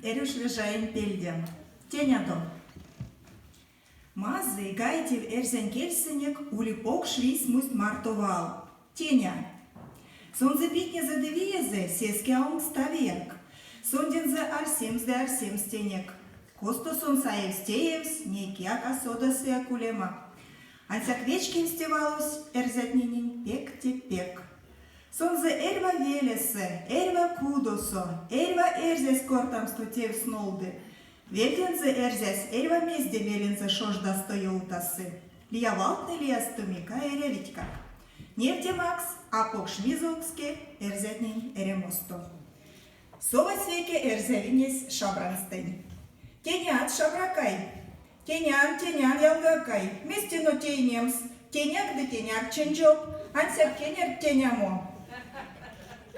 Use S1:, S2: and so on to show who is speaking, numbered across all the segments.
S1: Erüşvejain peldem. Tenado. Мазы гайтив эрзен кельсенек улипок швис муст мартовал. Теня. Сонзе питне за девиезе сеске аунг ставиек. Сонден за арсемс де арсемс тенек. Косто сон саевс теевс, некяк асода свя кулема. Ансяк вечки встевалось эрзятнинин пек-те-пек. Сонзе эрва велесе, эрва кудосо, эрва эрзес кортам стутев снолды. Велензе эрзес, эрва мезде велензе шожда стоёлтасы. Лия валтны лиястумика эревитька. Нефтемакс, апок швизокске, эрзятнин эремосто. Сова свеке эрзевинес шабранстень. Тенят шабракай. Тенян ялгакай. Местино тенемс. Теняк да теняк ченджоп. Ансяк тенер тенямо.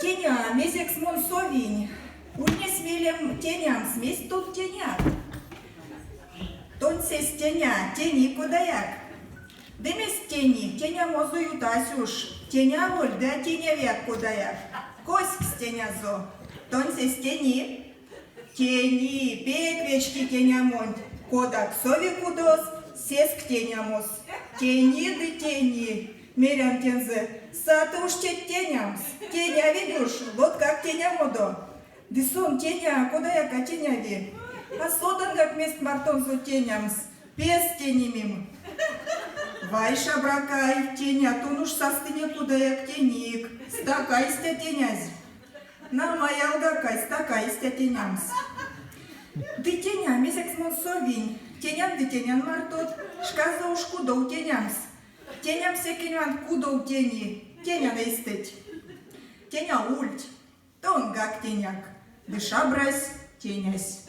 S1: Теня, мезекс мон совинь. Уйне смелем теням, смесь тут теняк. Тонсес теня, тени кудаяк. Демес тени, теня мозу ютасюш. Теня воль, да теня вяк кудаяк. Коськс тенязо. Тонсес тени. Тени, пеквечки тенямонь. Кодак сови кудос, сеск тенямос. Тени да тени. Мерян тензе. Саты уж тенямс. Теня видишь, вот как тенямодо. Дисон теня, куда я катеняви? А содан как мест мартонзу тенямс. Без тенемим. Вай шабракай, теня, тон уж састыне куда я ктеник. Стакайстя тенязь. На моя алгакай, стакайстя тенямс. Ды теня, месяц мон совинь. Тенян ды тенян мартот. Шказа уж куда у тенямс. Теням секеньван куда у тени. Теня наистеть. Теня ульть. Тон гак теняк. Дыша брась, тенясь.